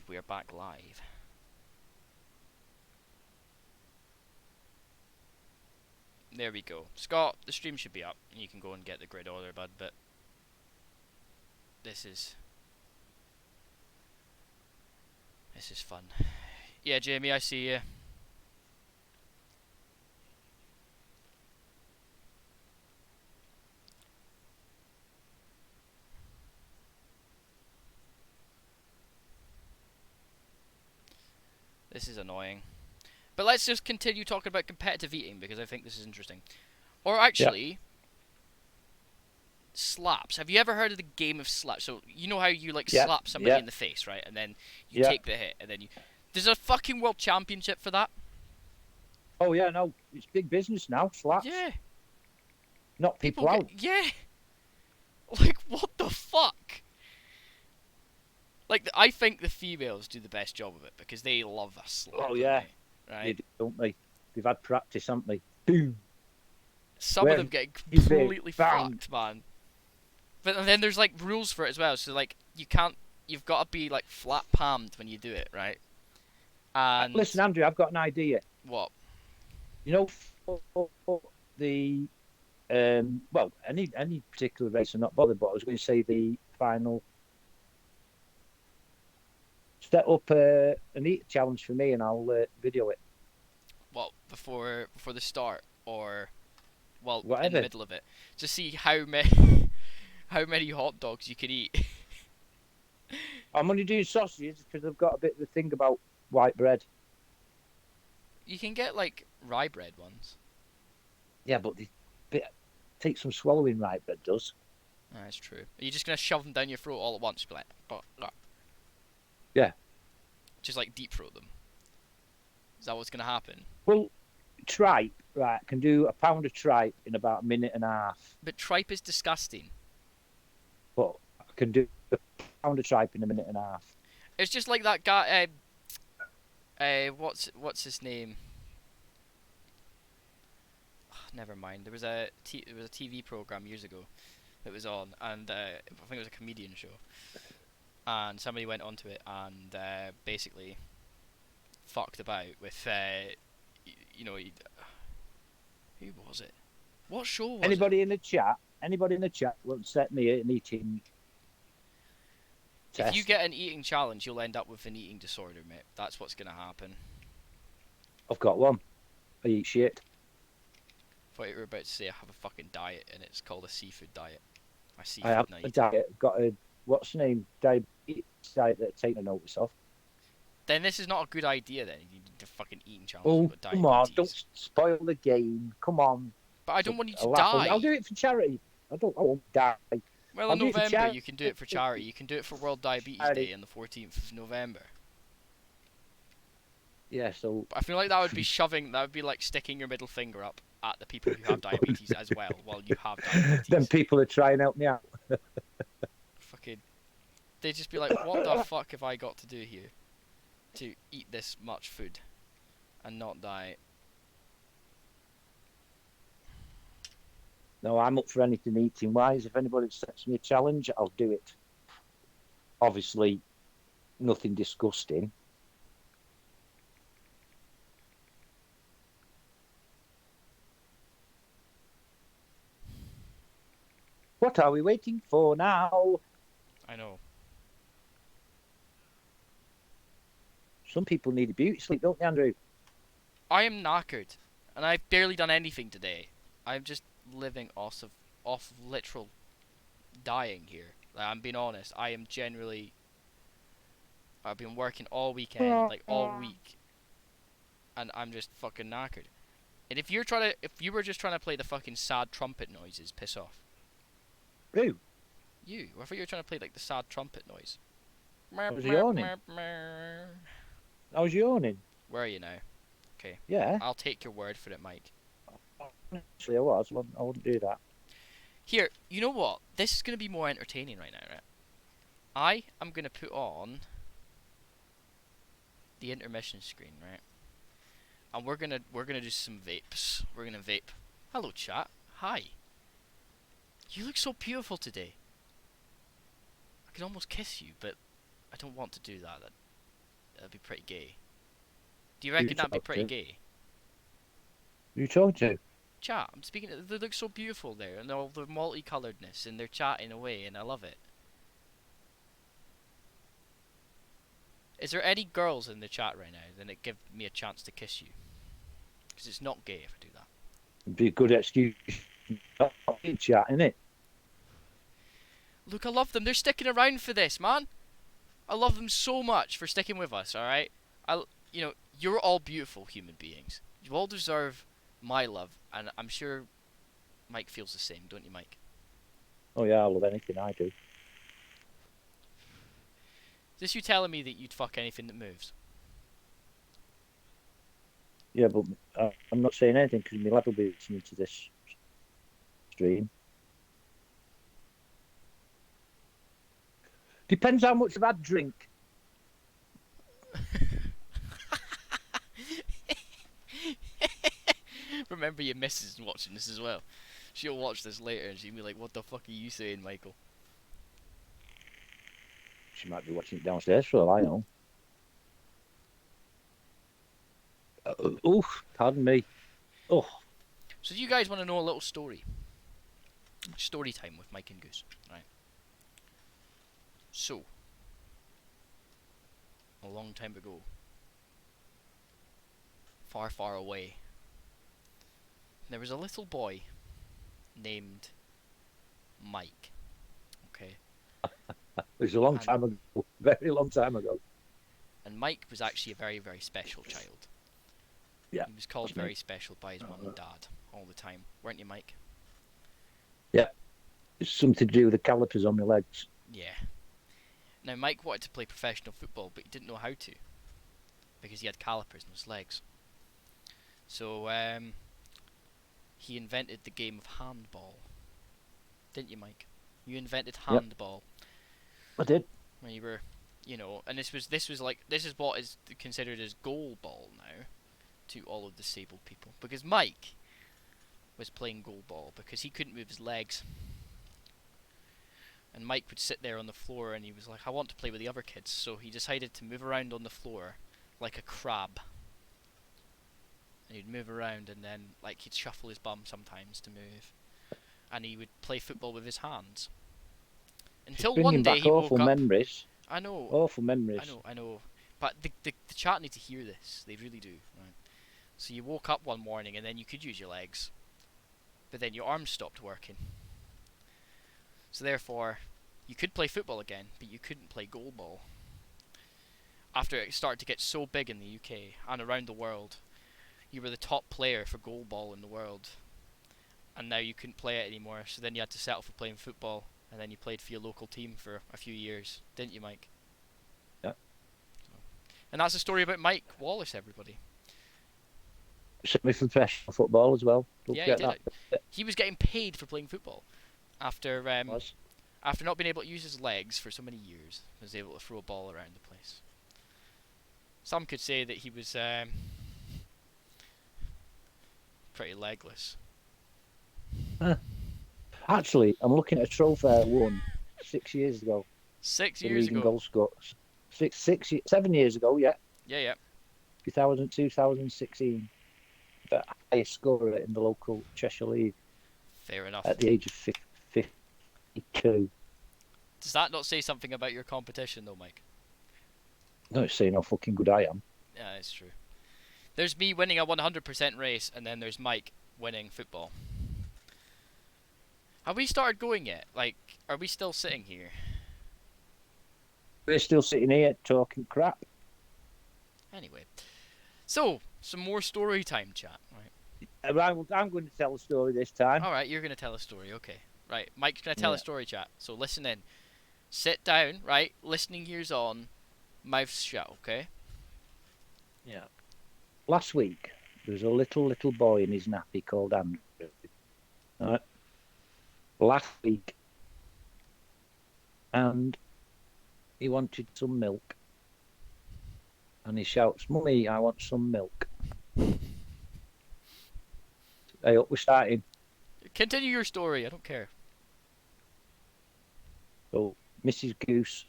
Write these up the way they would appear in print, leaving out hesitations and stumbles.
we are back live. There we go. Scott, the stream should be up. You can go and get the grid order, bud, but this is fun. Yeah, Jamie, I see you. This is annoying. But let's just continue talking about competitive eating because I think this is interesting. Or actually, slaps. Have you ever heard of the game of slaps? So you know how you like slap somebody in the face, right? And then you take the hit, and then you. There's a fucking world championship for that. Oh yeah, no, it's big business now. Slaps. Yeah. Knock people out. Yeah. Like what the fuck? Like I think the females do the best job of it because they love a slap. Oh yeah. Right? They do, don't they? They've had practice, haven't they? Boom. Some of them get completely fucked, man. But then there's like rules for it as well. So like you've got to be like flat palmed when you do it, right? And listen, Andrew, I've got an idea. What? You know, for the well, any particular race, I'm not bothered. But I was going to say the final. Set up an eat challenge for me, and I'll video it. Well, before the start, or whatever. In the middle of it, to see how many hot dogs you can eat. I'm only doing sausages because I've got a bit of a thing about white bread. You can get like rye bread ones. Yeah, but take some swallowing, rye bread does. That's true. Are you just gonna shove them down your throat all at once? Be like, yeah. Just like deep throat them. Is that what's gonna happen? Well, tripe, right? Can do a pound of tripe in about a minute and a half. But tripe is disgusting. But I can do a pound of tripe in a minute and a half. It's just like that guy. What's his name? Oh, never mind. There was a TV program years ago that was on, and I think it was a comedian show. And somebody went onto it and basically fucked about with, you know, who was it? What show was Anybody in the chat won't set me an eating test. If you get an eating challenge, you'll end up with an eating disorder, mate. That's what's going to happen. I've got one. I eat shit. I thought you were about to say I have a fucking diet, and it's called a seafood diet. I have a diet. I've got a, what's the name? Diabetes diet that I've taken notice of. Then this is not a good idea, then. You need to fucking eating challenge. Oh, come on. Don't spoil the game. Come on. But I don't want you to die. I'll do it for charity. I won't die. Well, in November, you can do it for charity. You can do it for World Diabetes Day on the 14th of November. Yeah, so... But I feel like that would be that would be like sticking your middle finger up at the people who have diabetes as well, while you have diabetes. Then people are trying to help me out. Fucking... They'd just be like, what the fuck have I got to do here to eat this much food and not die? No, I'm up for anything eating-wise. If anybody sets me a challenge, I'll do it. Obviously, nothing disgusting. What are we waiting for now? I know. Some people need a beauty sleep, don't they, Andrew? I am knackered, and I've barely done anything today. I'm just living off literal dying here. Like, I'm being honest. I am generally... I've been working all weekend, like all week, and I'm just fucking knackered. And if you were just trying to play the fucking sad trumpet noises, piss off. Who? You. I thought you were trying to play like the sad trumpet noise. I was yawning. I was yawning. Where are you now? Okay. Yeah. I'll take your word for it, Mike. Actually, I was. I wouldn't do that. Here, you know what? This is going to be more entertaining right now, right? I am going to put on the intermission screen, right? And we're gonna do some vapes. We're gonna vape. Hello, chat. Hi. You look so beautiful today. I could almost kiss you, but I don't want to do that. That'd be pretty gay. Do you Who you reckon that'd be talking pretty to? gay? Who you talking to? Chat. I'm speaking. They look so beautiful there, and all the multicoloredness, and they're chatting away, and I love it. Is there any girls in the chat right now? Then it give me a chance to kiss you, because it's not gay if I do that. It'd be a good excuse not to chat, innit? Look, I love them. They're sticking around for this, man. I love them so much for sticking with us. All right. You're all beautiful human beings. You all deserve my love, and I'm sure Mike feels the same, don't you, Mike? Oh yeah, I love anything I do. Is this you telling me that you'd fuck anything that moves? Yeah, but I'm not saying anything because my lad will be listening to this stream. Depends how much I've had drink. Remember your missus watching this as well. She'll watch this later and she'll be like, "What the fuck are you saying, Michael?" She might be watching it downstairs for all I know. Pardon me. Oh, So do you guys want to know a little story? Story time with Mike and Goose. Right. So, a long time ago, far, far away, there was a little boy named Mike. Okay. it was a long And time ago. Very long time ago. and Mike was actually a very, very special child. Yeah. He was called That's me. very special by his mum and dad all the time, weren't you, Mike? Yeah. It's something to do with the calipers on my legs. Yeah. Now Mike wanted to play professional football, but he didn't know how to because he had calipers in his legs. So he invented the game of handball, didn't you, Mike? You invented Yep. handball I did. when you were, and this is what is considered as goal ball now to all of the disabled people, because Mike was playing goal ball because he couldn't move his legs. And Mike would sit there on the floor and he was like, I want to play with the other kids. So he decided to move around on the floor like a crab. And he'd move around and then like he'd shuffle his bum sometimes to move. And he would play football with his hands. She's Until bringing one day back he woke awful up. memories. I know, Awful memories. I know. But the chat need to hear this. They really do. Right? So you woke up one morning and then you could use your legs. But then your arms stopped working. So therefore, you could play football again, but you couldn't play goal ball. After it started to get so big in the UK and around the world, you were the top player for goal ball in the world. And now you couldn't play it anymore, so then you had to settle for playing football, and then you played for your local team for a few years, didn't you, Mike? Yeah. And that's a story about Mike Wallace, everybody. Semi-professional football as well. Don't Yeah, he forget did that. it. He was getting paid for playing football after Was. after not being able to use his legs for so many years. He was able to throw a ball around the place. Some could say that he was pretty legless. Actually, I'm looking at a trophy I won 6 years ago. 6 The years leading ago. goal scorer. 7 years ago, yeah. Yeah. 2016. The highest scorer in the local Cheshire League Fair enough. at the age of 52. Does that not say something about your competition, though, Mike? No, it's saying how fucking good I am. Yeah, it's true. There's me winning a 100% race, and then there's Mike winning football. Have we started going yet? Like, are we still sitting here? We're still sitting here talking crap. Anyway. So, some more story time, chat. Right. I'm going to tell a story this time. Alright, you're going to tell a story, okay. Right, Mike's going to tell a story, chat. So listen in. Sit down, right? Listening ears on. Mouth shut, okay? Yeah. Last week, there was a little boy in his nappy called Andrew. Right. Last week. And he wanted some milk. And he shouts, Mummy, I want some milk. Hey, up, we're starting. Continue your story, I don't care. So Mrs. Goose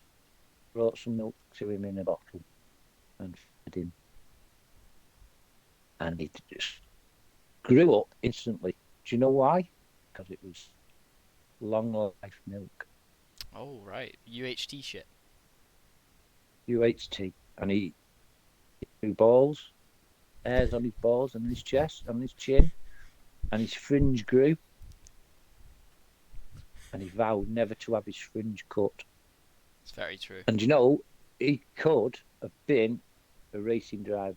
brought some milk to him in a bottle. and fed him. And he just grew up instantly. Do you know why? Because it was long life milk, Oh right, UHT shit. UHT. And he grew balls, hairs on his balls and his chest, on his chin, and his fringe grew. And he vowed never to have his fringe cut. It's very true. And you know, he could have been a racing driver,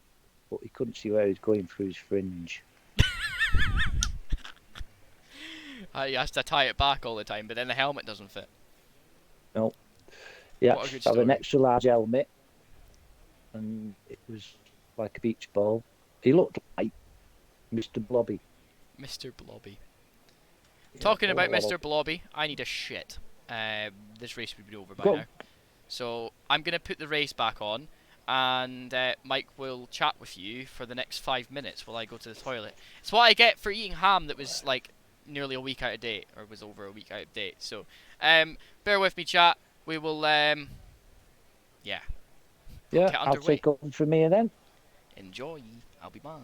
but he couldn't see where he was going through his fringe. He has to tie it back all the time, but then the helmet doesn't fit. No, he had What a to good have an story. extra large helmet, and it was like a beach ball. He looked like Mr. Blobby. Mr. Blobby. Yeah, Talking about oh, Mr. Blobby, I need a shit. This race would be over by now. go. So I'm going to put the race back on, and Mike will chat with you for the next 5 minutes while I go to the toilet. It's what I get for eating ham that was like nearly a week out of date, or was over a week out of date. So bear with me, chat. We will, yeah, Yeah, get I'll underway. take over from here then. Enjoy. I'll be back.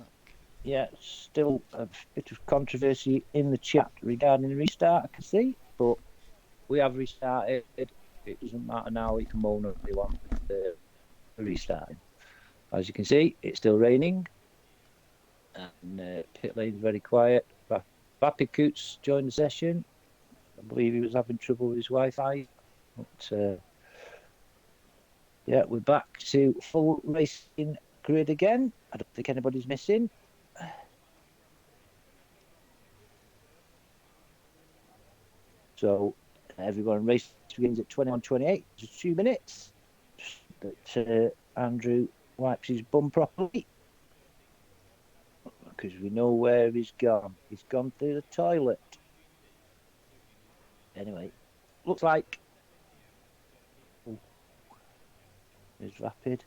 Yeah, still a bit of controversy in the chat regarding the restart, I can see, but we have restarted. It doesn't matter now. You can moan if you want with the restarting. As you can see, it's still raining, and pit lane's very quiet. Vapid Coots joined the session. I believe he was having trouble with his Wi-Fi, but yeah, we're back to full racing grid again. I don't think anybody's missing. So everyone race begins at 21:28. Just 2 minutes. That Andrew wipes his bum properly because we know where he's gone. He's gone through the toilet. Anyway, looks like is Vapid.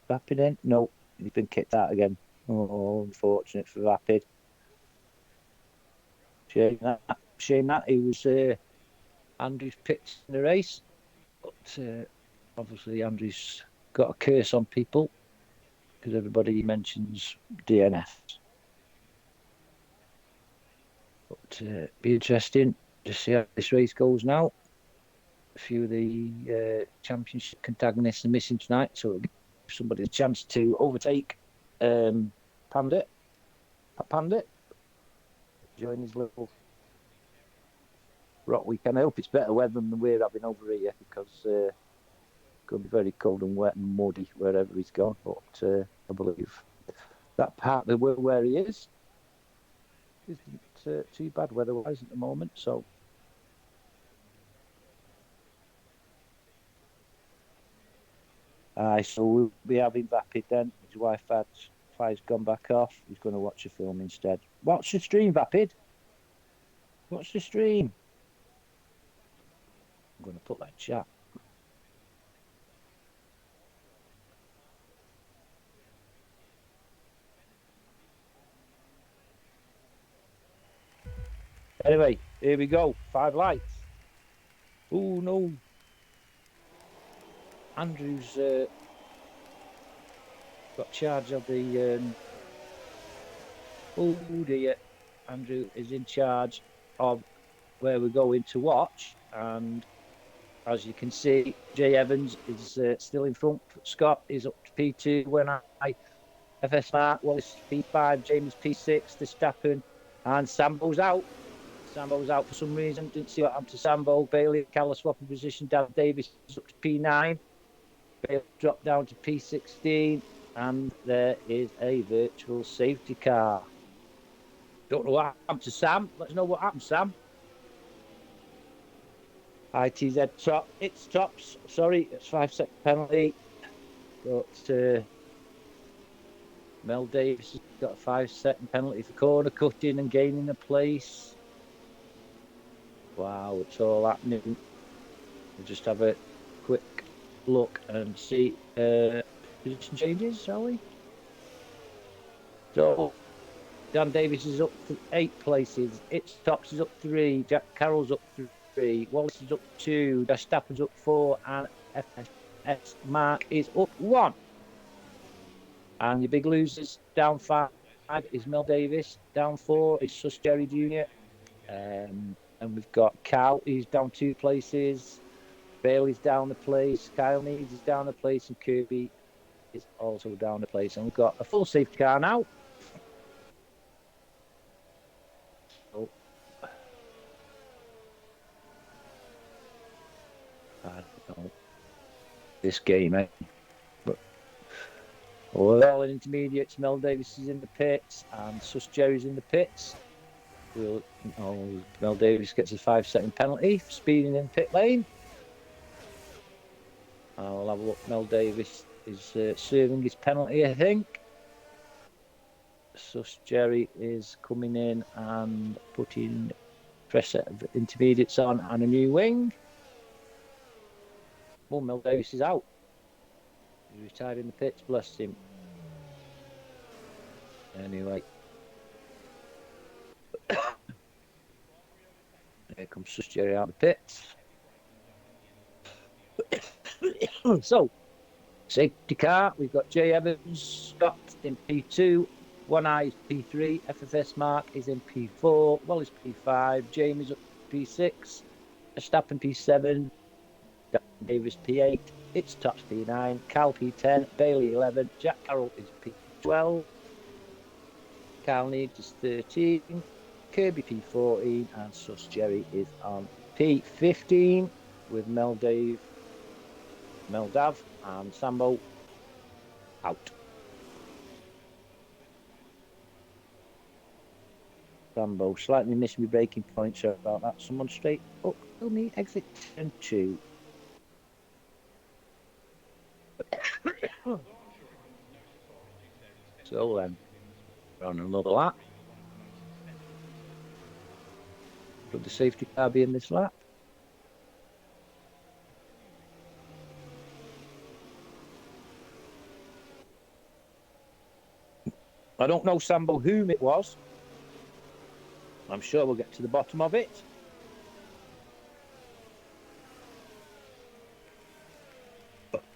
Vapid in? No, he's been kicked out again. Oh, unfortunate for Vapid. Shame that. Shame that he was Andrew's picked in the race, but obviously Andrew's got a curse on people because everybody mentions DNF. But be interesting to see how this race goes now. A few of the championship antagonists are missing tonight, so it'll give somebody a chance to overtake Pandit. Pandit. Join his little rock weekend. I hope it's better weather than we're having over here because it's going to be very cold and wet and muddy wherever he's gone. But I believe that part of the world where he is isn't too bad weather-wise at the moment. So so we'll be having Vapid then. His Wi-Fi's gone back off. He's going to watch a film instead. Watch the stream, Vapid. Watch the stream. I'm going to put that in chat. Anyway, here we go. 5 lights. Oh, no. Andrew's got charge of the... oh, dear. Andrew is in charge of where we're going to watch. And as you can see, Jay Evans is still in front. Scott is up to P2 when I FS Mark, Wallace P5, James P6, Verstappen, and Sambo's out. Sambo's out for some reason. Didn't see what happened to Sambo. Bailey, Calla swapping position. Dan Davis is up to P9. Bailey dropped down to P16. And there is a virtual safety car. Don't know what happened to Sam. Let us know what happened, Sam. ITZ top. It's tops. Sorry, it's 5-second penalty. But Mel Davis has got a 5-second penalty for corner cutting and gaining a place. Wow, it's all happening. We'll just have a quick look and see position changes, shall we? So Dan Davis is up 8 places. It's Tops is up 3. Jack Carroll's up 3. Wallace is up 2. Verstappen's up 4. And FS Mark is up 1. And your big losers down 5 is Mel Davis. Down 4 is Sus Jerry Jr. And we've got Cal, he's down 2 places. Bailey's down a place. Kyle Needs is down a place. And Kirby is also down a place. And we've got a full safety car now. Oh, I don't know this game, eh? But we're all in intermediates. Mel Davis is in the pits and Sus Jerry's in the pits. Mel Davis gets a 5-second penalty for speeding in pit lane. I'll have a look. Mel Davis is serving his penalty, I think. Sus Jerry is coming in and putting fresh set of intermediates on and a new wing. Oh, Mel Davis is out. He's retired in the pits, bless him. Anyway. Here comes Sus Jerry out of the pits. So, safety car, we've got Jay Evans, Scott in P2, One Eye's P3, FFS Mark is in P4, Wallace P5, Jamie's up P6, Verstappen P7, Davis P8, It's Tots P9, Cal P10, Bailey 11, Jack Carroll is P12, Cal Needs is 13, Kirby P14, and Sus Jerry is on P15 with Mel Dav, and Sambo out. Sambo slightly missed me braking point, so about that. Someone straight up to me, exit turn 2. So then, we're on another lap. Could the safety car be in this lap? I don't know, Sambo, whom it was. I'm sure we'll get to the bottom of it.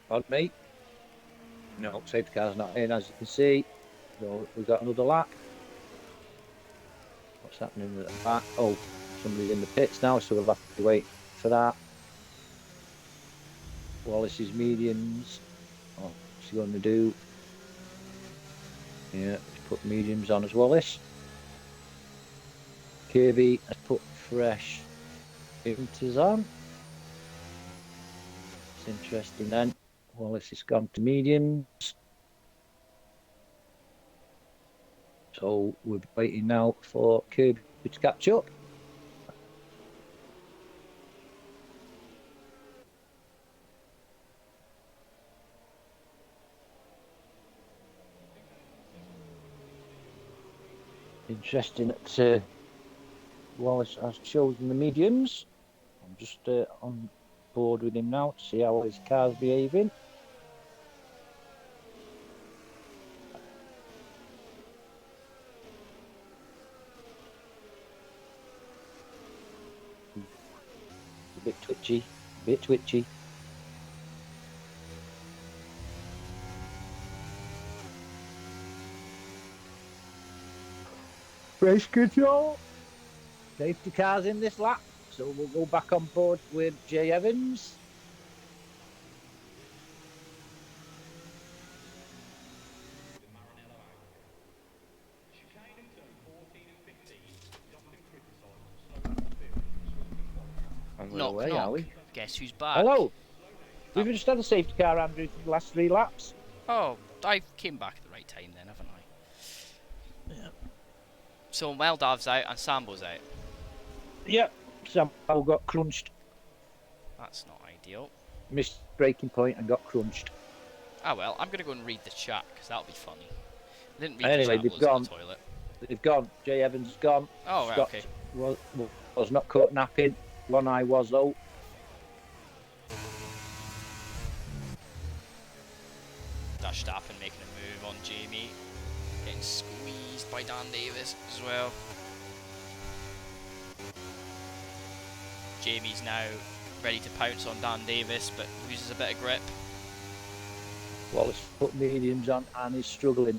Pardon me. No, safety car's not in, as you can see. So we've got another lap. What's happening at the back? Oh, somebody's in the pits now, so we'll have to wait for that. Wallace's mediums. Oh, what's he going to do? Yeah, he's put mediums on as Wallace. Kirby has put fresh inters on. It's interesting then. Wallace has gone to mediums. So we're waiting now for Kirby to catch up. Interesting that Wallace has chosen the mediums. I'm just on board with him now to see how his car's behaving. A bit twitchy. Race control. Safety cars in this lap, so we'll go back on board with Jay Evans. Knock, Away, knock. are we? Guess who's back? Hello. We've just had a safety car, Andrew, for the last 3 laps. Oh, I came back at the right time then, haven't I? Yeah. So Meldav's out and Sambo's out. Yep. Sambo got crunched. That's not ideal. Missed braking point and got crunched. Ah well, I'm going to go and read the chat, because that'll be funny. I didn't read Anyway, the chat they've while I gone. was in the toilet. They've gone. Jay Evans has gone. Oh, right, Scott okay. was not caught napping. One Eye was, though. Verstappen making a move on Jamie. Getting squeezed by Dan Davis as well. Jamie's now ready to pounce on Dan Davis, but loses a bit of grip. Wallace put mediums on and he's struggling.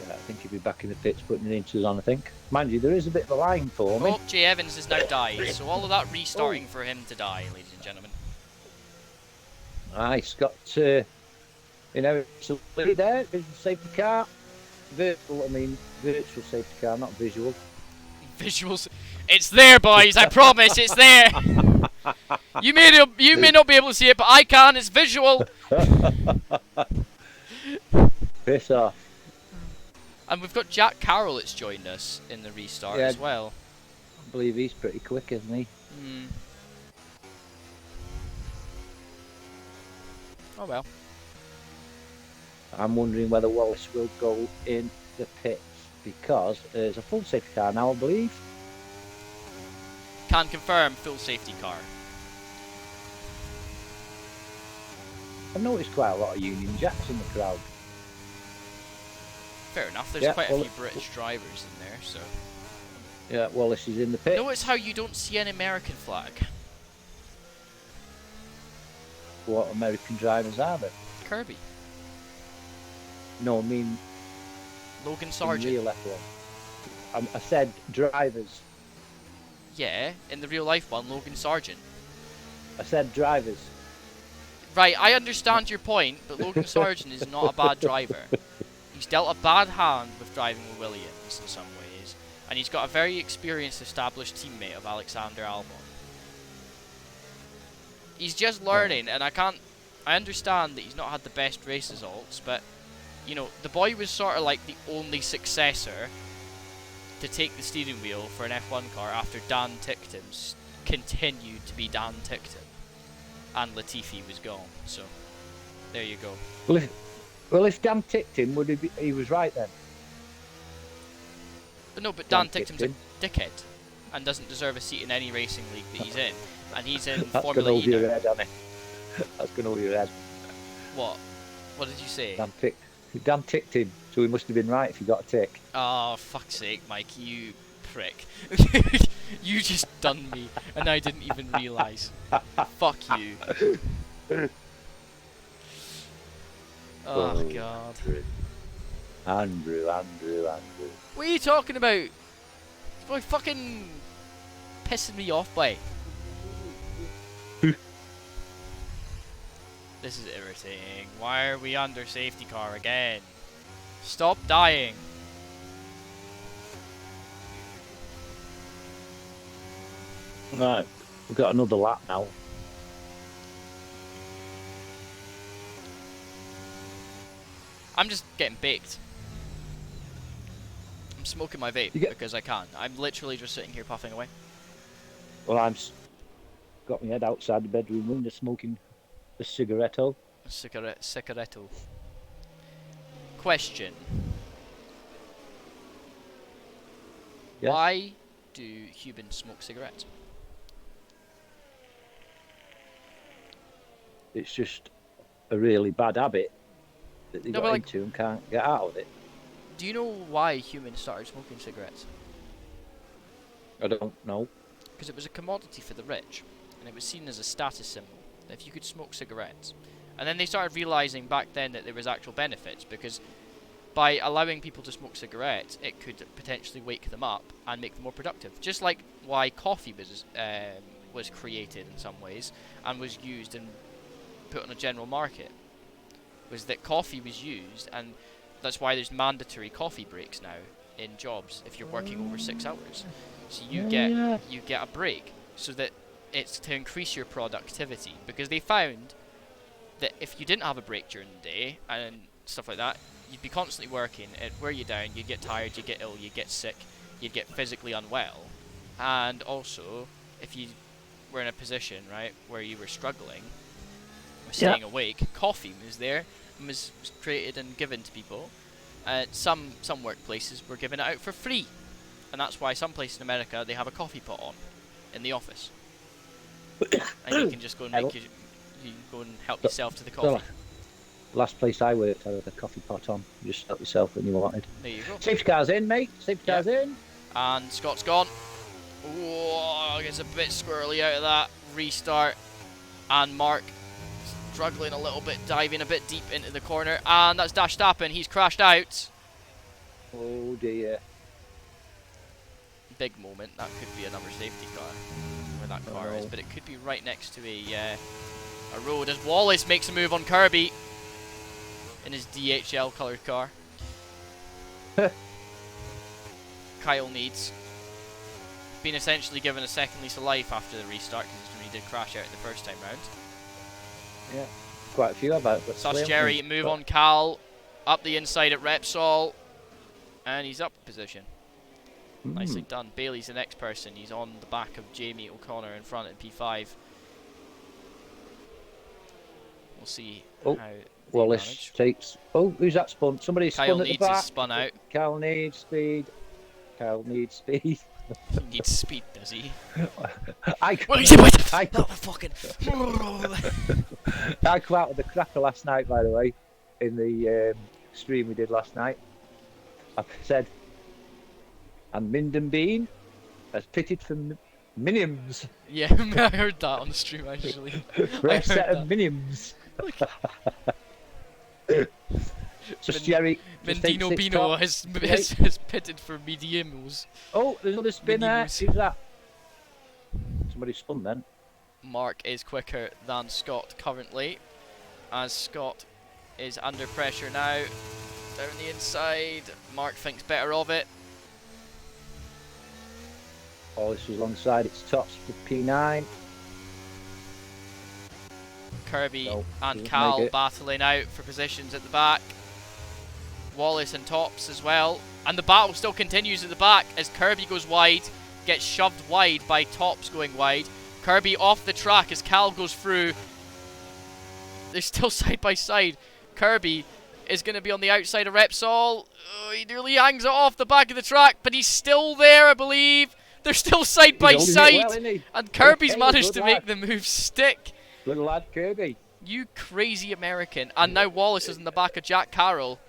Yeah, I think he'll be back in the pits putting the inches on, I think. Mind you, there is a bit of a line for me. Oh, Jay Evans has now died, so all of that restarting for him to die, ladies and gentlemen. He's got, you know, there, visual safety car. Virtual safety car, not visual. Visuals. It's there, boys, I promise, it's there! You may not be able to see it, but I can, it's visual! Piss off. And we've got Jack Carroll that's joined us in the restart as well. I believe he's pretty quick, isn't he? Hmm. Oh well. I'm wondering whether Wallace will go in the pits because there's a full safety car now, I believe. Can confirm full safety car. I've noticed quite a lot of Union Jacks in the crowd. Fair enough, there's quite a few British drivers in there, so... Yeah, Wallace is in the pit. Notice how you don't see an American flag. What American drivers are there? Kirby. No, I mean... Logan Sargent. In real F1. I said drivers. Yeah, in the real life one, Logan Sargent. I said drivers. Right, I understand your point, but Logan Sargent is not a bad driver. He's dealt a bad hand with driving with Williams in some ways, and he's got a very experienced, established teammate of Alexander Albon. He's just learning, and I understand that he's not had the best race results, but, you know, the boy was sort of like the only successor to take the steering wheel for an F1 car after Dan Ticktum's continued to be Dan Ticktum, and Latifi was gone, so there you go. Well, if Dan ticked him, he was right then? But no, but Dan Ticktum's a dickhead and doesn't deserve a seat in any racing league that he's in, and he's in Formula E now. That's going over your head, That's going over your head. What? What did you say? Dan ticked him, so he must have been right if he got a tick. Oh, fuck's sake, Mike, you prick. You just done me, and I didn't even realise. Fuck you. Oh, God. Andrew. What are you talking about? This boy fucking pissing me off, boy. This is irritating. Why are we under safety car again? Stop dying. Right, we've got another lap now. I'm just getting baked. I'm smoking my vape because I can. I'm literally just sitting here puffing away. Well, got my head outside the bedroom window smoking a cigaretto. Cigaretto. Question. Yes? Why do humans smoke cigarettes? It's just a really bad habit that they got into and can't get out of it. Do you know why humans started smoking cigarettes? I don't know. Because it was a commodity for the rich, and it was seen as a status symbol, that if you could smoke cigarettes. And then they started realising back then that there was actual benefits, because by allowing people to smoke cigarettes, it could potentially wake them up and make them more productive. Just like why coffee was created in some ways, and was used and put on a general market. Was that coffee was used, and that's why there's mandatory coffee breaks now in jobs if you're working over 6 hours. So you get a break, so that it's to increase your productivity, because they found that if you didn't have a break during the day and stuff like that, you'd be constantly working, it'd wear you down, you'd get tired, you'd get ill, you'd get sick, you'd get physically unwell. And also, if you were in a position, right, where you were struggling with staying awake, coffee was there and was created and given to people. Some workplaces were giving it out for free, and that's why some places in America they have a coffee pot on in the office, and you can just go and you can go and help yourself to the coffee. Last place I worked, I had a coffee pot on. You just help yourself when you wanted. There you go. Safety car's in, mate. Safety Yep. car's in. And Scott's gone. Whoa, gets a bit squirrely out of that. Restart. And Mark struggling a little bit, diving a bit deep into the corner. And that's Dash Stappen. He's crashed out. Oh dear. Big moment. That could be another safety car where that car is, but it could be right next to a road as Wallace makes a move on Kirby in his DHL coloured car. Kyle needs been essentially given a second lease of life after the restart because he did crash out the first time round. Yeah, quite a few about. Sus Jerry move on Cal up the inside at Repsol, and he's up position. Nicely done. Bailey's the next person. He's on the back of Jamie O'Connor in front at P5. We'll see how Wallace takes. Oh, who's that spun? Somebody spun at the back. Kyle needs spun out. Kyle needs speed. Kyle needs speed. He needs speed, does he? I come out of the cracker last night, by the way, in the stream we did last night. I said, and Minden Bean has pitted for Minims. Yeah, I heard that on the stream actually. Fresh set of Minims. Just Jerry. Mendino Bino has pitted for mediums. Oh, there's another spin there. Who's that? Somebody spun then. Mark is quicker than Scott currently, as Scott is under pressure now. Down the inside, Mark thinks better of it. Wallace is alongside its tops for P9. Kirby and Cal battling out for positions at the back. Wallace and Tops as well. And the battle still continues at the back as Kirby goes wide, gets shoved wide by Tops going wide. Kirby off the track as Cal goes through. They're still side by side. Kirby is going to be on the outside of Repsol. Oh, he nearly hangs it off the back of the track, but he's still there, I believe. They're still side by side. Well, and Kirby's managed to make the move stick. Good lad, Kirby. You crazy American. And now Wallace is in the back of Jack Carroll.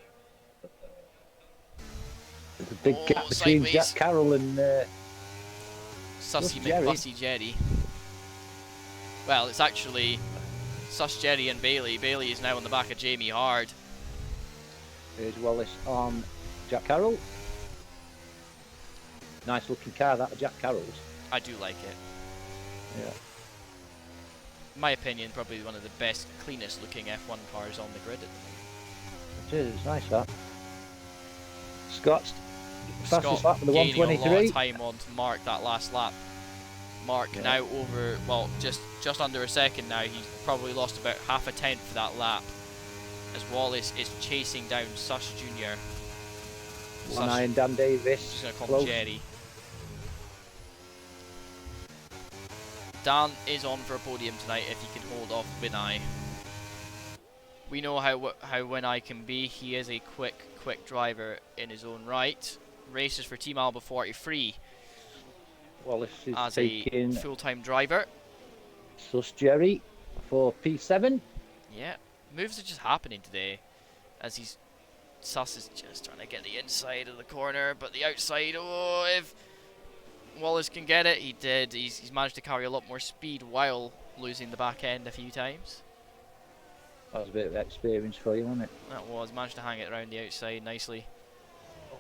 There's a big gap between sideways. Jack Carroll and Sussy McBussy Jerry. Well, it's actually Sus Jerry and Bailey. Bailey is now on the back of Jamie Hard. Here's Wallace on Jack Carroll. Nice looking car, that, Jack Carroll's. I do like it. Yeah. In my opinion, probably one of the best, cleanest looking F1 cars on the grid at the moment. It is, it's nice that. Scott's fastest lap for the 123. A lot of time on to Mark that last lap. Mark now over, well, just under a second now. He's probably lost about half a tenth for that lap as Wallace is chasing down Sus Jr. One eye and Dan Davis. Just going to call him Jerry. Dan is on for a podium tonight if he can hold off Winai. We know how Winai can be. He is a quick driver in his own right. Races for Team Alba 43. Wallace is as taking a full-time driver. Sus Jerry for P7. Yeah, moves are just happening today as Sus is just trying to get the inside of the corner, but the outside, oh, if Wallace can get it, he did. He's managed to carry a lot more speed while losing the back end a few times. That was a bit of experience for you, wasn't it? That was. Managed to hang it around the outside nicely.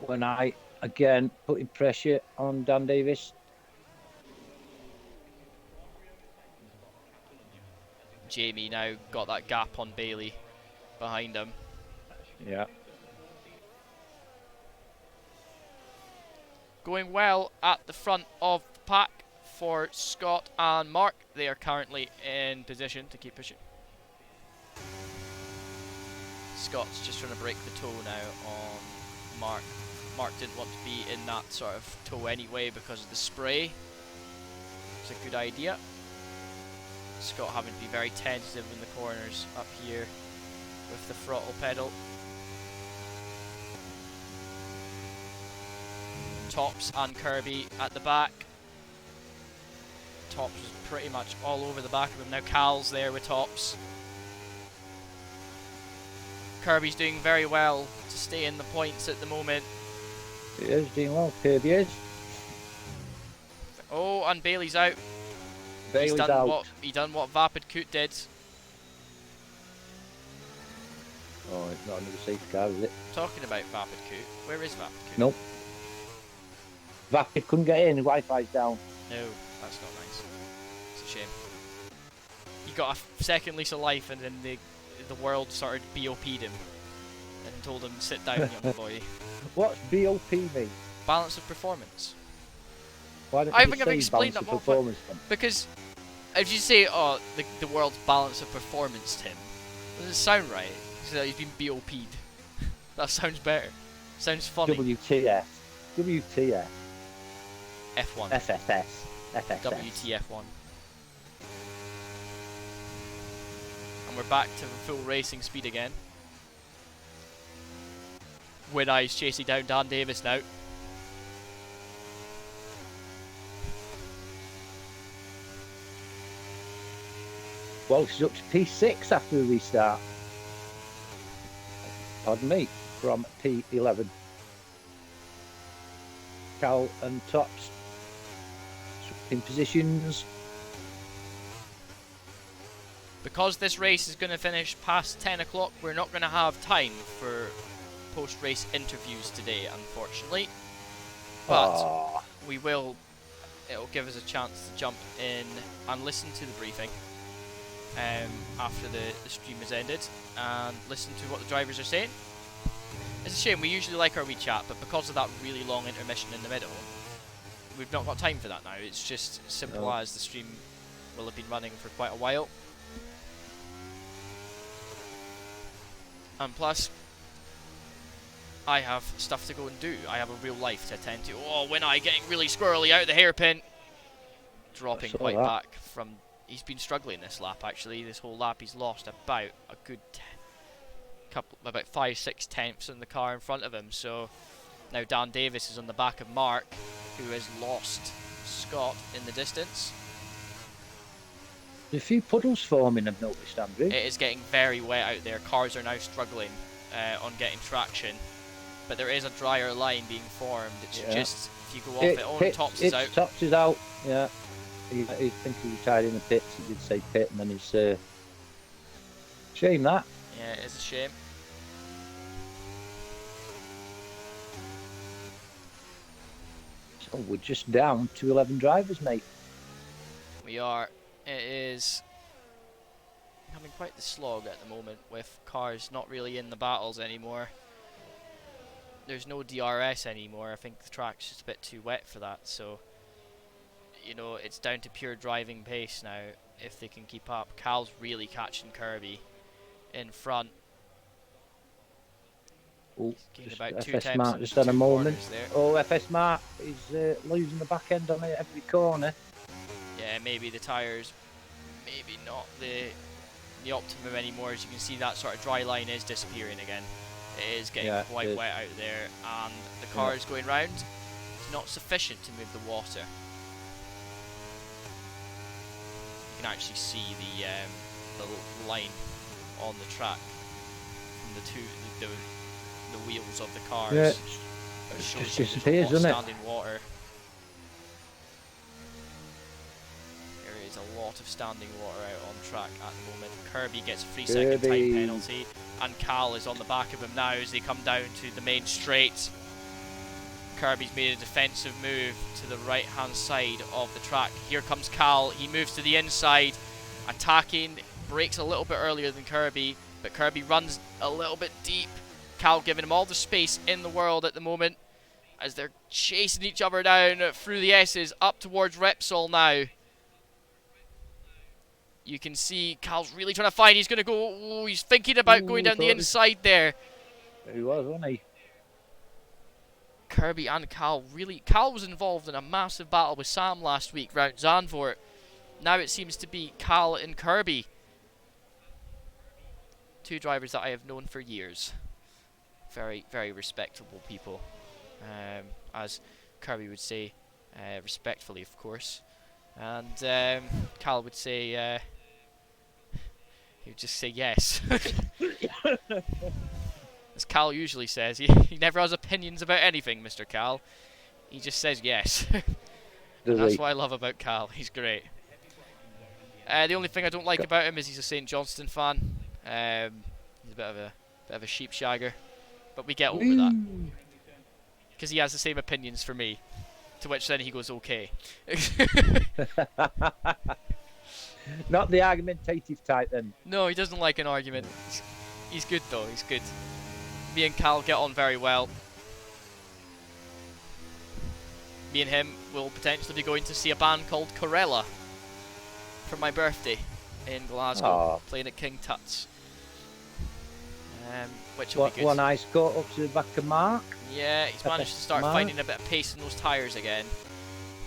When I, again, putting pressure on Dan Davis. Jamie now got that gap on Bailey behind him. Yeah. Going well at the front of the pack for Scott and Mark. They are currently in position to keep pushing. Scott's just trying to break the toe now on Mark. Mark didn't want to be in that sort of toe anyway because of the spray. It's a good idea. Scott having to be very tentative in the corners up here with the throttle pedal. Tops and Kirby at the back. Tops is pretty much all over the back of him. Now Cal's there with Tops. Kirby's doing very well to stay in the points at the moment. He is doing well. Kirby is. Oh, and Bailey's out. Bailey's out. He done what Vapid Coot did. Oh, it's not another safety car, is it? Talking about Vapid Coot, where is Vapid Coot? Nope. Vapid couldn't get in. Wi-Fi's down. No, that's not nice. It's a shame. He got a second lease of life, and then the world started BOP'd him and told him, "Sit down, young boy." What's BOP mean? Balance of performance. Why don't I you think I've say explained balance that of more, performance then? because if you say, "Oh, the world's balance of performance," Tim, doesn't sound right. So he's been BOP'd. That sounds better. Sounds funny. WTF. WTF. F1. FFS. FFS. WTF1. And we're back to full racing speed again. Win Eyes chasing down Dan Davis now. Well, she's up to P6 after the restart. Pardon me, from P11. Cal and Tops in positions. Because this race is going to finish past 10 o'clock, we're not going to have time for post-race interviews today, unfortunately. But we will. It'll give us a chance to jump in and listen to the briefing after the stream has ended, and listen to what the drivers are saying. It's a shame, we usually like our wee chat, but because of that really long intermission in the middle, we've not got time for that now. It's just simple as the stream will have been running for quite a while. And plus, I have stuff to go and do. I have a real life to attend to. Oh, when I getting really squirrely out of the hairpin. Dropping quite back from... He's been struggling this lap, actually. This whole lap he's lost about a good about 5-6 tenths in the car in front of him. So now Dan Davis is on the back of Mark, who has lost Scott in the distance. There's a few puddles forming, I've noticed, Andrew. It is getting very wet out there. Cars are now struggling on getting traction. But there is a drier line being formed. It's just, if you go off it, Tops is out. Tops is out, yeah. I think he retired in the pits. He did say pit, and then he's... shame that. Yeah, it is a shame. So we're just down to 11 drivers, mate. We are. It is having quite the slog at the moment, with cars not really in the battles anymore. There's no DRS anymore. I think the track's just a bit too wet for that, so you know, it's down to pure driving pace now if they can keep up. Cal's really catching Kirby in front. Oh, just about FS Mark just had a moment. Oh, FS Mark is losing the back end on it every corner. Yeah, maybe the tyres, maybe not the optimum anymore. As you can see, that sort of dry line is disappearing again. It is getting quite wet out there, and the car is going round. It's not sufficient to move the water. You can actually see the line on the track from the wheels of the cars. Yeah, it just disappears, doesn't it? Standing water. There is a lot of standing water out on track at the moment. Kirby gets a 3-second time penalty, and Cal is on the back of him now as they come down to the main straight. Kirby's made a defensive move to the right hand side of the track. Here comes Cal. He moves to the inside, attacking, brakes a little bit earlier than Kirby, but Kirby runs a little bit deep. Cal giving him all the space in the world at the moment as they're chasing each other down through the S's up towards Repsol now. You can see Cal's really trying to find. He's going to go. Oh, he's thinking about going down the inside there. He was, wasn't he? Kirby and Cal really. Cal was involved in a massive battle with Sam last week round Zandvoort. Now it seems to be Cal and Kirby. Two drivers that I have known for years. Very, very respectable people. As Kirby would say, respectfully, of course. And Cal would say, he would just say yes. As Cal usually says, he never has opinions about anything, Mr. Cal. He just says yes. And Does that's he? what I love about Cal. He's great. The only thing I don't like about him is he's a St. Johnston fan. He's a bit of a sheep shagger. But we get over that. Woo. Because he has the same opinions for me. To which then he goes, okay. Not the argumentative type then. No, he doesn't like an argument. He's good though, he's good. Me and Cal get on very well. Me and him will potentially be going to see a band called Corella for my birthday in Glasgow, playing at King Tut's. Which will be good. One ice coat up to the back of Mark. Yeah, he's managed to start finding a bit of pace in those tyres again.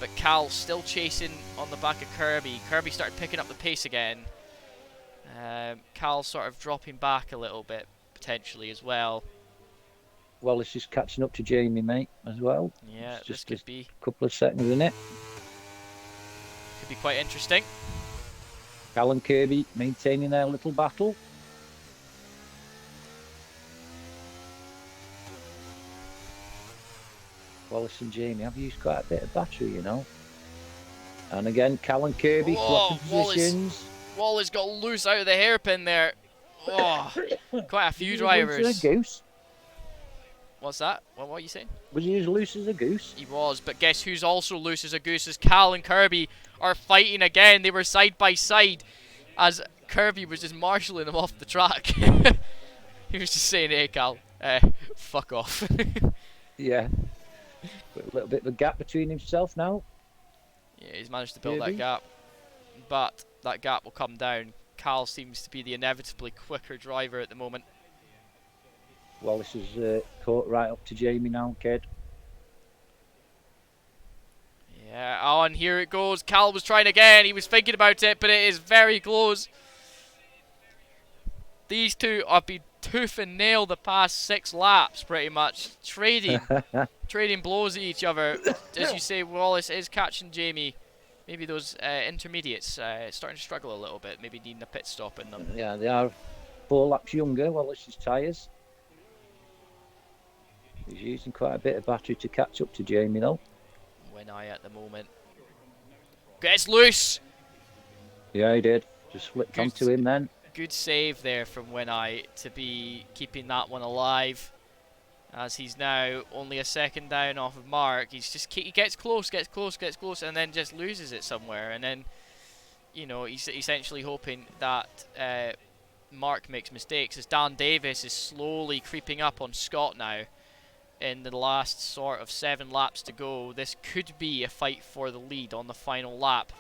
But Cal's still chasing on the back of Kirby. Kirby started picking up the pace again. Cal's sort of dropping back a little bit, potentially, as well. Wallace is catching up to Jamie, mate, as well. Yeah, it's just this could be a couple of seconds, isn't it? Could be quite interesting. Cal and Kirby maintaining their little battle. Wallace and Jamie have used quite a bit of battery, you know. And again, Cal and Kirby swapping positions. Wallace got loose out of the hairpin there. Oh, quite a few drivers. Loose as a goose. What's that? What are you saying? Was he as loose as a goose? He was, but guess who's also loose as a goose? As Cal and Kirby are fighting again. They were side by side as Kirby was just marshalling him off the track. He was just saying, hey Cal, fuck off. Yeah. Got a little bit of a gap between himself now. Yeah, he's managed to build that gap. But that gap will come down. Cal seems to be the inevitably quicker driver at the moment. Wallace is caught right up to Jamie now, kid. Yeah, oh, and here it goes. Cal was trying again. He was thinking about it, but it is very close. These two have been tooth and nail the past 6 laps, pretty much. Trading blows at each other. As you say, Wallace is catching Jamie. Maybe those intermediates starting to struggle a little bit. Maybe needing a pit stop in them. Yeah, they are 4 laps younger, Wallace's tyres. He's using quite a bit of battery to catch up to Jamie, though. When I at the moment. Gets loose! Yeah, he did. Just flipped onto him then. Good save there from When I to be keeping that one alive. As he's now only a second down off of Mark. He gets close, and then just loses it somewhere. And then, you know, he's essentially hoping that Mark makes mistakes. As Dan Davis is slowly creeping up on Scott now. In the last sort of 7 laps to go, this could be a fight for the lead on the final lap.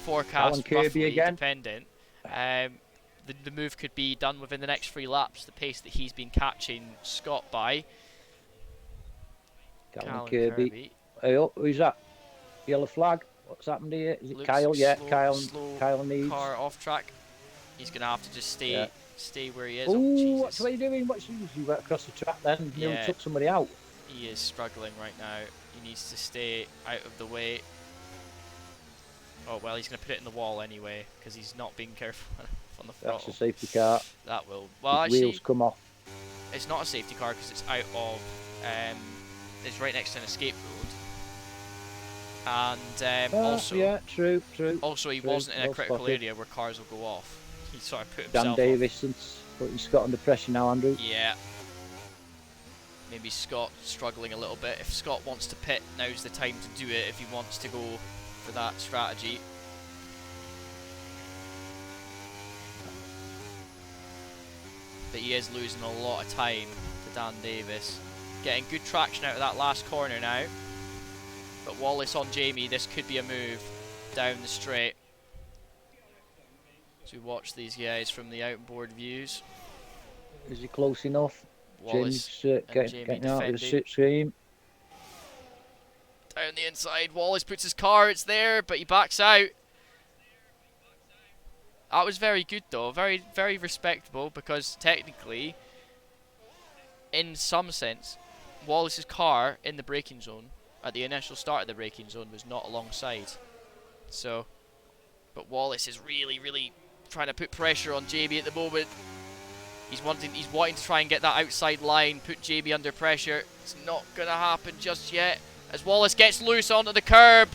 Forecast roughly dependent. The move could be done within the next 3 laps, the pace that he's been catching Scott by. Cal and Kirby. Hey, oh, who's that? Yellow flag. What's happened here? Is it Looks Kyle? Yeah, slow Kyle needs. Car off track. He's going to have to just stay where he is. Oh, what are you doing? You went across the track then? You nearly took somebody out. He is struggling right now. He needs to stay out of the way. Oh, well, he's going to put it in the wall anyway, because he's not being careful on the throttle. That's a safety car. That will. Well, his wheels come off. It's not a safety car because it's out of. It's right next to an escape road. And also. Yeah, true. Also, he wasn't in a critical area where cars will go off. He sort of put Dan himself. Davis putting Scott under pressure now, Andrew. Yeah. Maybe Scott struggling a little bit. If Scott wants to pit, now's the time to do it. If he wants to go for that strategy. But he is losing a lot of time to Dan Davis. Getting good traction out of that last corner now. But Wallace on Jamie, this could be a move down the straight. So watch these guys from the outboard views. Is he close enough? Wallace getting out of the slipstream. Down the inside, Wallace puts his car, it's there, but he backs out. That was very good though, very, very respectable, because technically, in some sense, Wallace's car in the braking zone, at the initial start of the braking zone, was not alongside. So, but Wallace is really, really trying to put pressure on Jamie at the moment. He's wanting to try and get that outside line, put JB under pressure. It's not going to happen just yet. As Wallace gets loose onto the curb.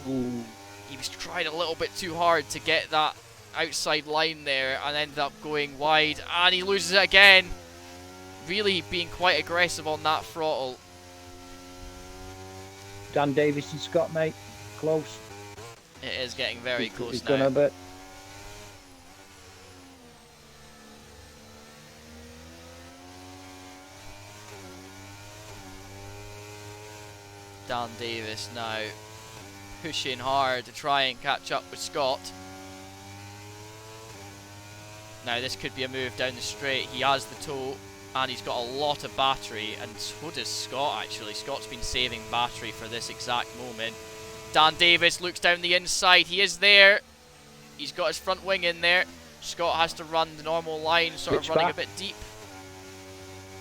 Ooh. He was trying a little bit too hard to get that outside line there and ended up going wide. And he loses it again. Really being quite aggressive on that throttle. Dan Davis and Scott, mate. Close. It is getting very close He's now. done a bit. Dan Davis now pushing hard to try and catch up with Scott. Now this could be a move down the straight. He has the toe and he's got a lot of battery, and so does Scott actually. Scott's been saving battery for this exact moment. Dan Davis looks down the inside. He is there. He's got his front wing in there. Scott has to run the normal line, sort of running a bit deep.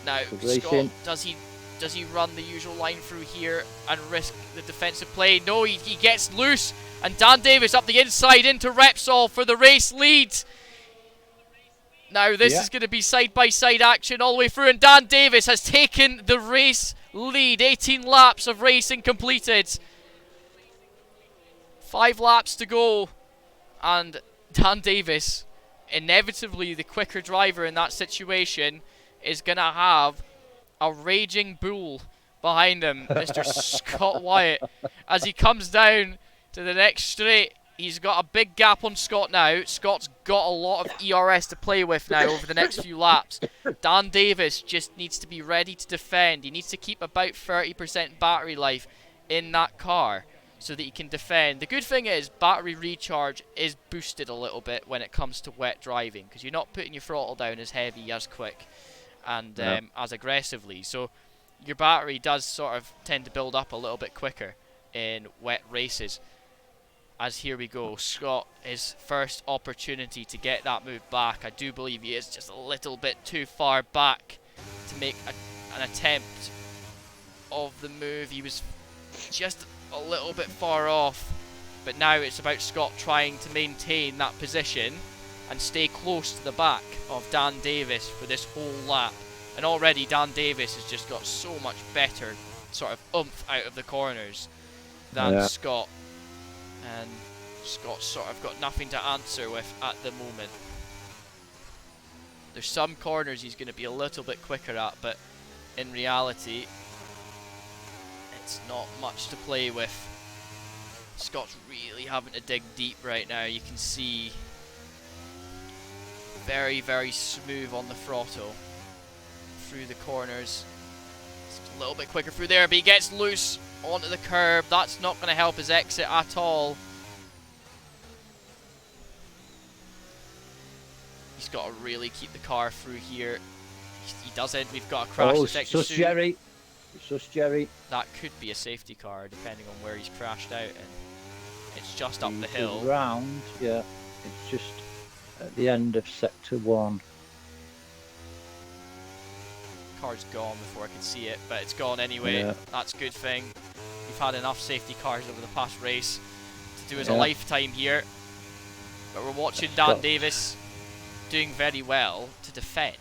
Now, Scott, does he run the usual line through here and risk the defensive play? No, he gets loose, and Dan Davis up the inside into Repsol for the race lead. Now this is going to be side-by-side action all the way through, and Dan Davis has taken the race lead. 18 laps of racing completed. 5 laps to go, and Dan Davis, inevitably the quicker driver in that situation, is going to have a raging bull behind him, Mr. Scott Wyatt, as he comes down to the next straight. He's got a big gap on Scott now. Scott's got a lot of ERS to play with now over the next few laps. Dan Davis just needs to be ready to defend. He needs to keep about 30% battery life in that car so that he can defend. The good thing is battery recharge is boosted a little bit when it comes to wet driving, because you're not putting your throttle down as heavy, as quick, and as aggressively. So your battery does sort of tend to build up a little bit quicker in wet races. As here we go, Scott, his first opportunity to get that move back. I do believe he is just a little bit too far back to make an attempt of the move. He was just a little bit far off, but now it's about Scott trying to maintain that position and stay close to the back of Dan Davis for this whole lap. And already Dan Davis has just got so much better sort of oomph out of the corners than Scott. And Scott's sort of got nothing to answer with at the moment. There's some corners he's going to be a little bit quicker at, but in reality, it's not much to play with. Scott's really having to dig deep right now. You can see very, very smooth on the throttle through the corners. It's a little bit quicker through there, but he gets loose onto the curb. That's not going to help his exit at all. He's got to really keep the car through here. He doesn't. We've got a crash detection soon. Jerry. Sus Jerry. That could be a safety car depending on where he's crashed out, and it's just up the hill. Round, yeah. It's just at the end of sector 1. Car's gone before I could see it, but it's gone anyway. Yeah. That's a good thing. We've had enough safety cars over the past race to do as a lifetime here, but we're watching Dan Davis doing very well to defend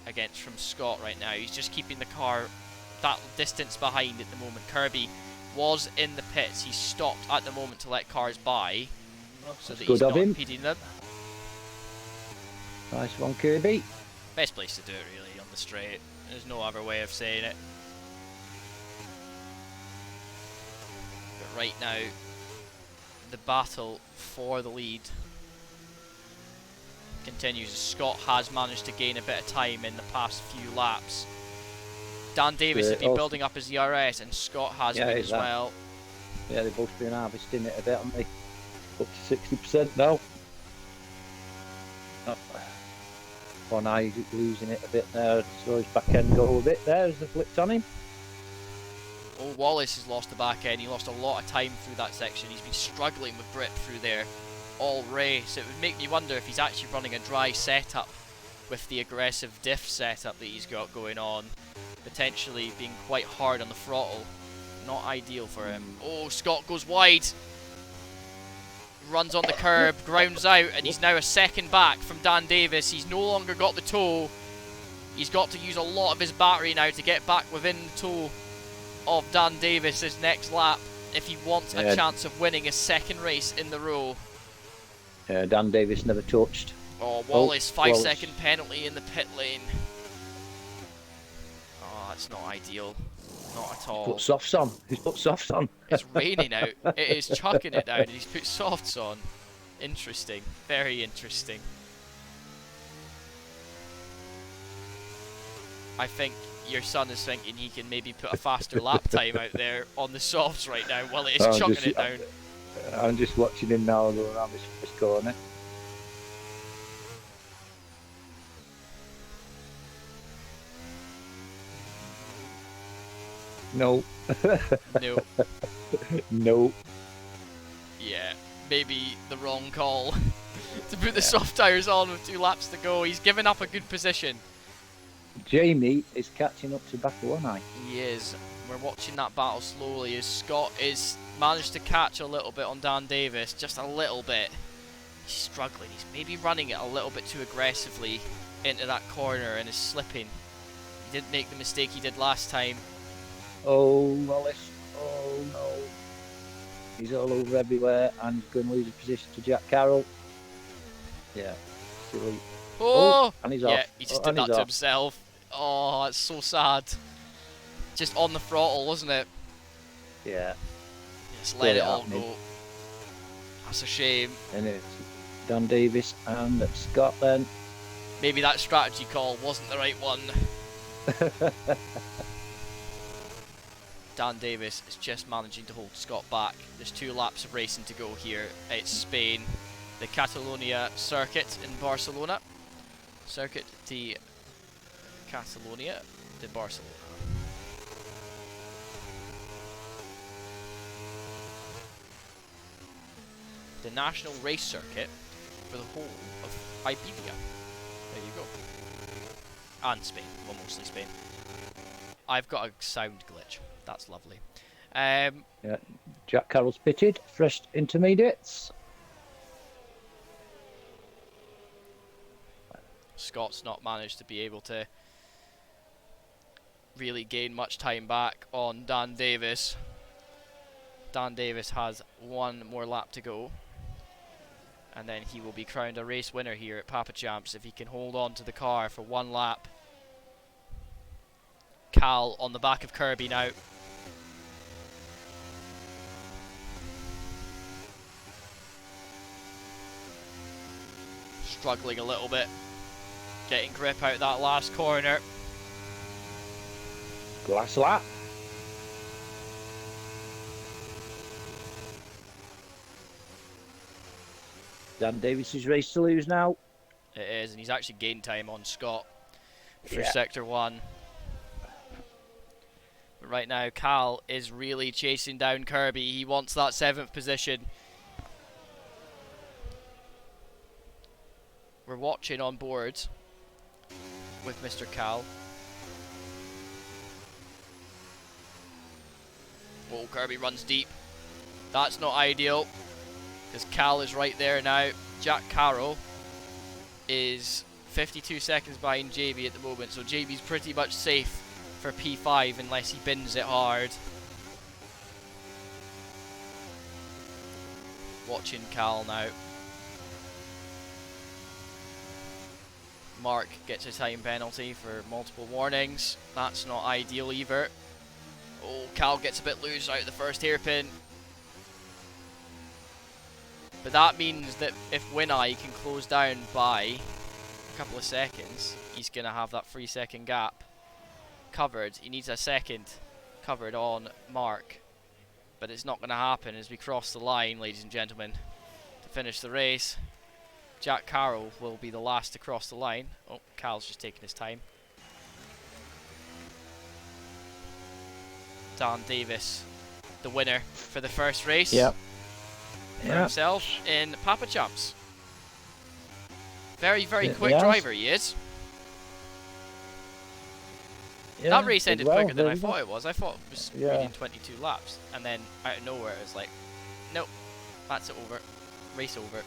against from Scott right now. He's just keeping the car that distance behind at the moment. Kirby was in the pits. He stopped at the moment to let cars by so that he's not impeding them. Nice one, Kirby. Best place to do it really, on the straight. There's no other way of saying it. But right now, the battle for the lead continues. Scott has managed to gain a bit of time in the past few laps. Dan Davis has been building up his ERS, and Scott has been as well. Yeah, they've both been harvesting it a bit, haven't they? Up to 60% now. One eye losing it a bit there, so his back end go a bit there as the flipped on him. Oh, Wallace has lost the back end. He lost a lot of time through that section. He's been struggling with grip through there all race. It would make me wonder if he's actually running a dry setup with the aggressive diff setup that he's got going on. Potentially being quite hard on the throttle. Not ideal for him. Oh, Scott goes wide. runs on the curb, grounds out, and he's now a second back from Dan Davis. He's no longer got the toe. He's got to use a lot of his battery now to get back within the toe of Dan Davis this next lap if he wants a chance of winning his second race in the row. Dan Davis never touched. Oh, Wallace, 5-second penalty in the pit lane. Oh, that's not ideal. Not at all. He's put softs on. He's put softs on. It's raining out. It is chucking it down and he's put softs on. Interesting. Very interesting. I think your son is thinking he can maybe put a faster lap time out there on the softs right now while it is chucking it down. I'm just watching him now go around this first corner. No. No. No. Yeah, maybe the wrong call to put the soft tyres on with 2 laps to go. He's given up a good position. Jamie is catching up to Bakuonai. He is. We're watching that battle slowly as Scott is managed to catch a little bit on Dan Davis, just a little bit. He's struggling. He's maybe running it a little bit too aggressively into that corner and is slipping. He didn't make the mistake he did last time. Oh, Wallace. Oh, no. He's all over everywhere and going to lose his position to Jack Carroll. Yeah. Silly. Oh! And he's yeah, off. he just did that to himself. Oh, that's so sad. Just on the throttle, wasn't it? Yeah. Just let it all go. That's a shame. And it's Dan Davis and Scott then. Maybe that strategy call wasn't the right one. Dan Davis is just managing to hold Scott back. There's 2 laps of racing to go here. It's Spain, the Catalonia circuit in Barcelona. Circuit de Catalonia de Barcelona. The national race circuit for the whole of Iberia. There you go. And Spain. Well, mostly Spain. I've got a sound glitch. That's lovely. Yeah, Jack Carroll's pitted. Fresh intermediates. Scott's not managed to be able to really gain much time back on Dan Davis. Dan Davis has 1 more lap to go. And then he will be crowned a race winner here at Papa Champs if he can hold on to the car for 1 lap. Cal on the back of Kirby now. Struggling a little bit. Getting grip out that last corner. Last lap. Dan Davis's race to lose now. It is, and he's actually gained time on Scott through Sector 1. But right now, Cal is really chasing down Kirby. He wants that 7th position. We're watching on board with Mr. Cal. Oh, Kirby runs deep. That's not ideal, because Cal is right there now. Jack Carroll is 52 seconds behind JB at the moment, so JB's pretty much safe for P5 unless he bins it hard. Watching Cal now. Mark gets a time penalty for multiple warnings. That's not ideal either. Oh, Cal gets a bit loose out of the first hairpin. But that means that if Wineye can close down by a couple of seconds, he's going to have that 3-second gap covered. He needs a second covered on Mark. But it's not going to happen as we cross the line, ladies and gentlemen, to finish the race. Jack Carroll will be the last to cross the line. Oh, Cal's just taking his time. Dan Davis, the winner for the first race. Yep. For himself in Papa Champs. Very, very quick driver he is. Yeah, that race ended quicker than I well. thought it was. I thought it was reading 22 laps. And then out of nowhere it was like, nope, that's it over. race over.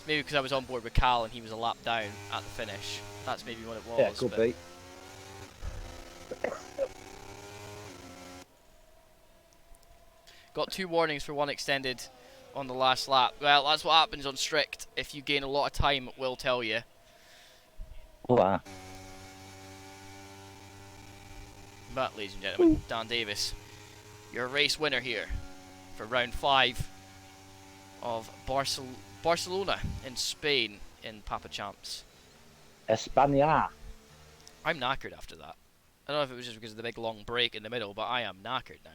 Maybe because I was on board with Cal and he was a lap down at the finish. That's maybe what it Yeah, was. could But be. got 2 warnings for 1 extended on the last lap. Well, that's what happens on strict. If you gain a lot of time, it will tell you. Wow. But, ladies and gentlemen, Dan Davis, your race winner here for round 5 of Barcelona in Spain in Papa Champs. España. I'm knackered after that. I don't know if it was just because of the big long break in the middle, but I am knackered now.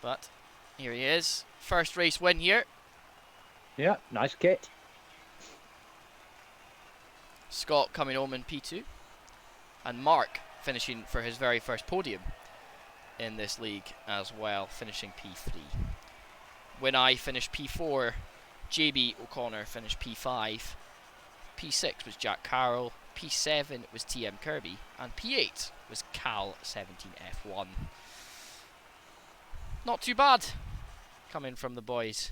But here he is. First race win here. Yeah, nice kit. Scott coming home in P2. And Mark finishing for his very first podium in this league as well, finishing P3. When I finished P4, JB O'Connor finished P5. P6 was Jack Carroll. P7 was TM Kirby. And P8 was Cal17F1. Not too bad coming from the boys.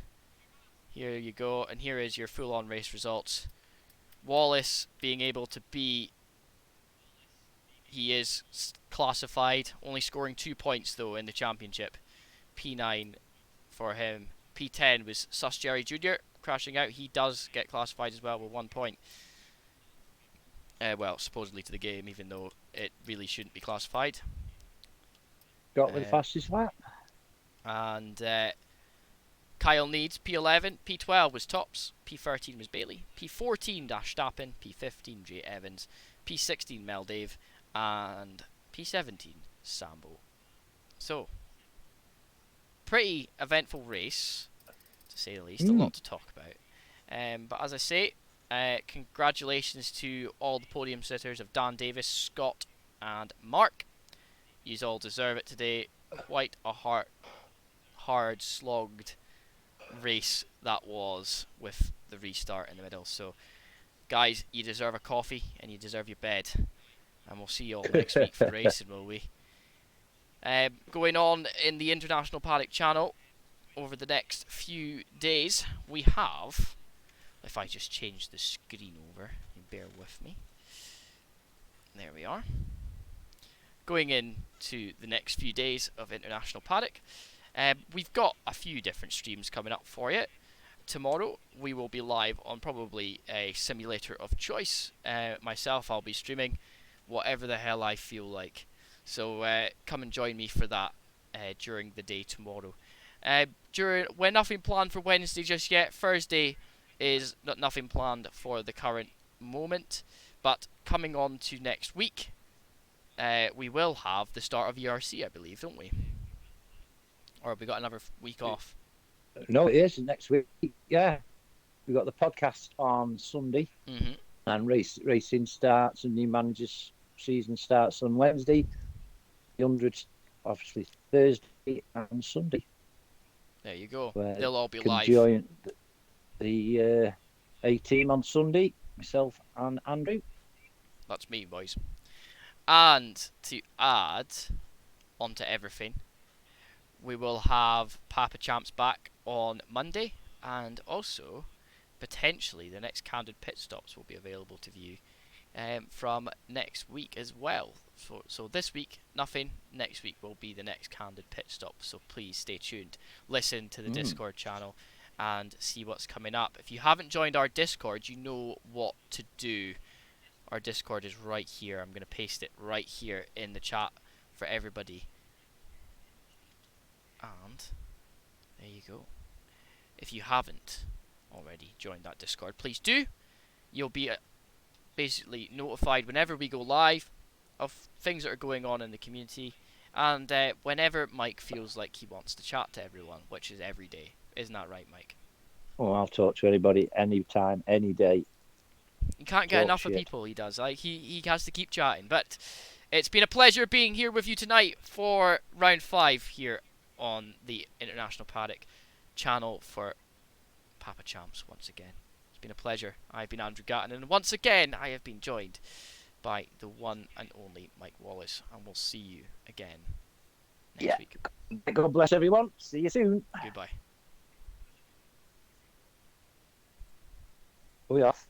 Here you go, and here is your full-on race results. Wallace being able to be... He is classified, only scoring 2 points though in the championship. P9 for him. P10 was Sus Jerry Jr. crashing out. He does get classified as well with 1 point. Well, supposedly to the game, even though it really shouldn't be classified. Got the fastest lap. And Kyle Needs, P11. P12 was Tops. P13 was Bailey. P14 Dash Stappen. P15 Jay Evans. P16 Mel Dave. And P17 Sambo. So, pretty eventful race, to say the least. A lot to talk about. But as I say, congratulations to all the podium sitters of Dan Davis, Scott, and Mark. You all deserve it today. Quite a hard slogged race that was, with the restart in the middle. So, guys, you deserve a coffee and you deserve your bed. And we'll see you all next week for racing, will we? Going on in the International Paddock channel over the next few days, we have... If I just change the screen over, you bear with me. There we are. Going into the next few days of International Paddock, we've got a few different streams coming up for you. Tomorrow we will be live on probably a simulator of choice. Myself, I'll be streaming whatever the hell I feel like. So come and join me for that during the day tomorrow. We're nothing planned for Wednesday just yet. Thursday is nothing planned for the current moment. But coming on to next week, we will have the start of ERC, I believe, don't we? Or have we got another week off? No, it is next week. Yeah, we got the podcast on Sunday, and racing starts, and new managers season starts on Wednesday. The 100s, obviously Thursday and Sunday. There you go. They'll all be live. Join the A team on Sunday. Myself and Andrew. That's me, boys. And to add onto everything, we will have Papa Champs back on Monday, and also potentially the next Candid Pit Stops will be available to view from next week as well. So this week, nothing. Next week will be the next Candid Pit Stop, so please stay tuned. Listen to the Discord channel and see what's coming up. If you haven't joined our Discord, you know what to do. Our Discord is right here. I'm going to paste it right here in the chat for everybody. And there you go. If you haven't already joined that Discord, please do. You'll be basically notified whenever we go live of things that are going on in the community, and whenever Mike feels like he wants to chat to everyone, which is every day. Isn't that right, Mike? Oh, I'll talk to anybody, anytime, any day. You can't get enough of people, he does. Like he has to keep chatting. But it's been a pleasure being here with you tonight for round 5 here on the International Paddock channel for Papa Champs once again. It's been a pleasure. I've been Andrew Gatton, and once again I have been joined by the one and only Mike Wallace, and we'll see you again next week. God bless everyone. See you soon. Goodbye. We off.